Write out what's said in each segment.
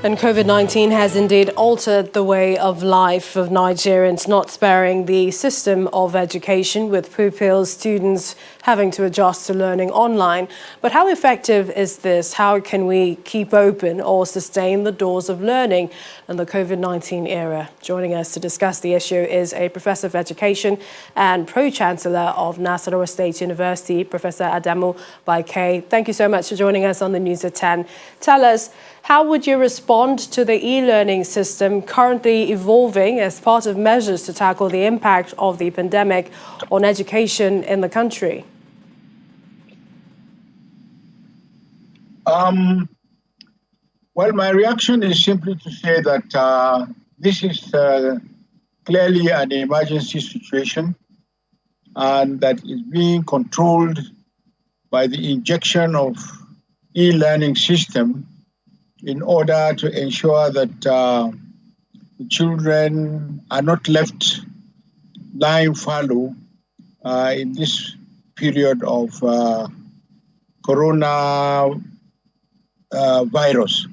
And COVID-19 has indeed altered the way of life of Nigerians, not sparing the system of education, with pupils, students having to adjust to learning online. But how effective is this? How can we keep open or sustain the doors of learning in the COVID-19 era? Joining us to discuss the issue is a Professor of Education and Pro-Chancellor of Nasarawa State University, Professor Adamu Baike. Thank you so much for joining us on the News at 10. Tell us, how would you respond to the e-learning system currently evolving as part of measures to tackle the impact of the pandemic on education in the country? Well, my reaction is simply to say that this is clearly an emergency situation, and that is being controlled by the injection of e-learning system in order to ensure that the children are not left lying fallow in this period of corona virus.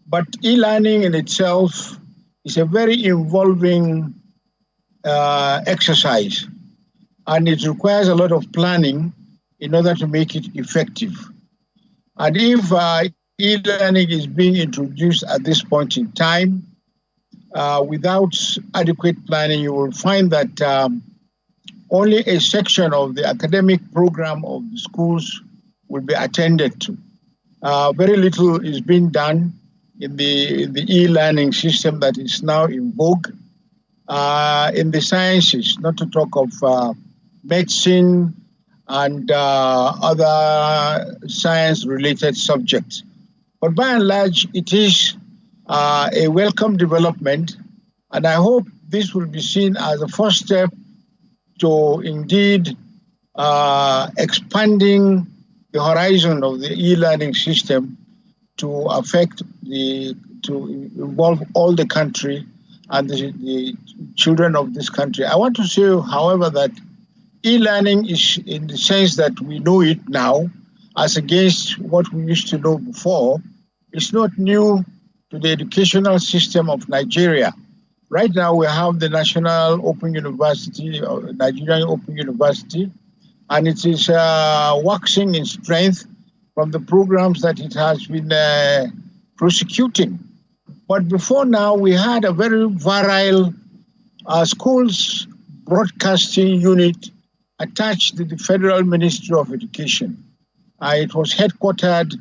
But e-learning in itself is a very involving exercise, and it requires a lot of planning in order to make it effective. And if e-learning is being introduced at this point in time without adequate planning, you will find that only a section of the academic program of the schools will be attended to. Very little is being done in the e-learning system that is now in vogue in the sciences, not to talk of medicine and other science-related subjects. But by and large, it is a welcome development, and I hope this will be seen as a first step to indeed expanding the horizon of the e-learning system to involve all the country and the children of this country. I want to say, however, that e-learning is in the sense that we know it now, as against what we used to know before. It's not new to the educational system of Nigeria. Right now, we have the National Open University, or Nigerian Open University, and it is waxing in strength from the programs that it has been prosecuting. But before now, we had a very virile schools broadcasting unit attached to the Federal Ministry of Education. It was headquartered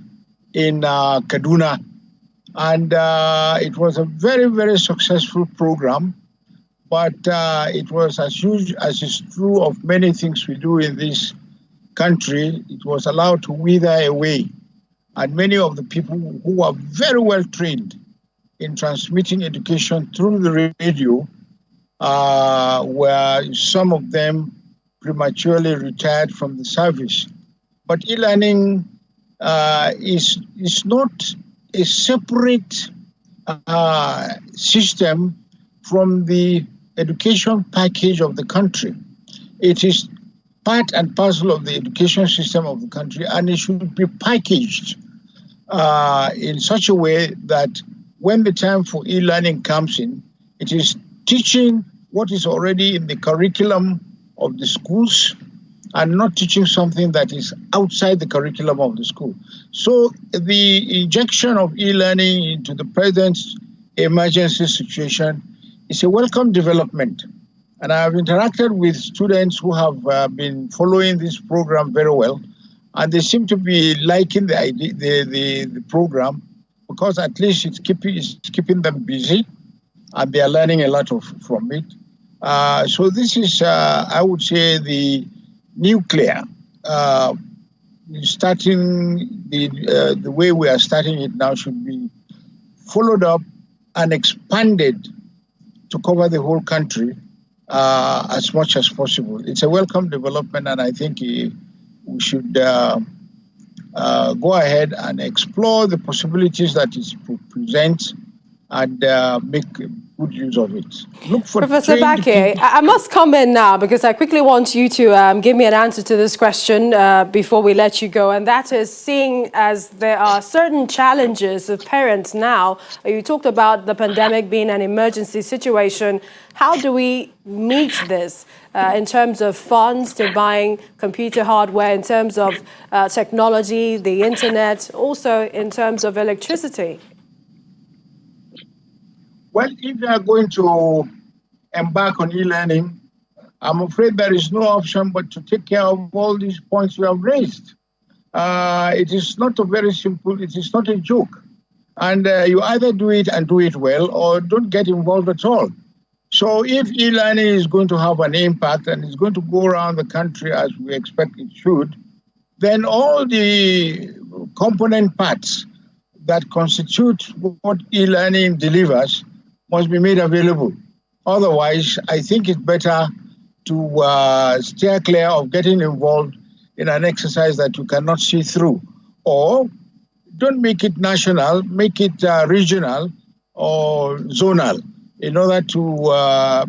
in Kaduna, and it was a very, very successful program. But it was, as is true of many things we do in this country, it was allowed to wither away. And many of the people who are very well trained in transmitting education through the radio were, some of them, prematurely retired from the service. But e-learning is not a separate system from the education package of the country. It is part and parcel of the education system of the country, and it should be packaged in such a way that when the time for e-learning comes in, it is teaching what is already in the curriculum of the schools and not teaching something that is outside the curriculum of the school. So the injection of e-learning into the present emergency situation is a welcome development. And I have interacted with students who have been following this program very well, and they seem to be liking the idea, the program, because at least it's keeping them busy, and they are learning a lot from it. So this is, I would say, the nuclear. Starting the way we are starting it now should be followed up and expanded to cover the whole country as much as possible. It's a welcome development, and I think we should go ahead and explore the possibilities that it presents and make good use of it. Look for Professor trained Bake, people. I must come in now because I quickly want you to give me an answer to this question before we let you go. And that is, seeing as there are certain challenges of parents now, you talked about the pandemic being an emergency situation. How do we meet this in terms of funds to buying computer hardware, in terms of technology, the internet, also in terms of electricity? Well, if you are going to embark on e-learning, I'm afraid there is no option but to take care of all these points you have raised. It is not a very simple, it is not a joke. And you either do it and do it well or don't get involved at all. So if e-learning is going to have an impact and it's going to go around the country as we expect it should, then all the component parts that constitute what e-learning delivers must be made available. Otherwise, I think it's better to steer clear of getting involved in an exercise that you cannot see through. Or don't make it national, make it regional or zonal, in order to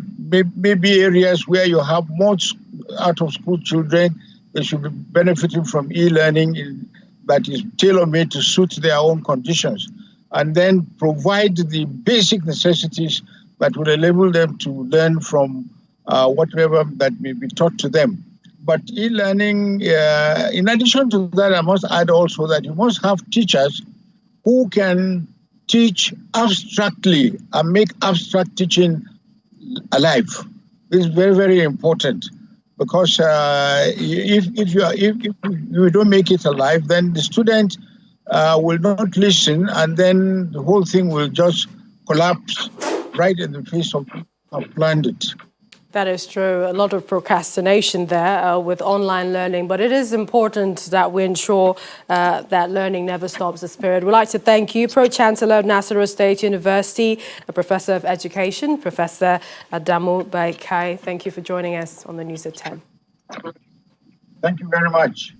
maybe areas where you have more out-of-school children, they should be benefiting from e-learning that is tailor-made to suit their own conditions, and then provide the basic necessities that will enable them to learn from whatever that may be taught to them. But e-learning, in addition to that, I must add also that you must have teachers who can teach abstractly and make abstract teaching alive. This is very, very important, because if you don't make it alive, then the student will not listen, and then the whole thing will just collapse right in the face of planned it. That is true. A lot of procrastination there with online learning, but it is important that we ensure that learning never stops the spirit. We'd like to thank you, Pro-Chancellor of Nasarawa State University, a Professor of Education, Professor Adamu Bake. Thank you for joining us on the News at 10. Thank you very much.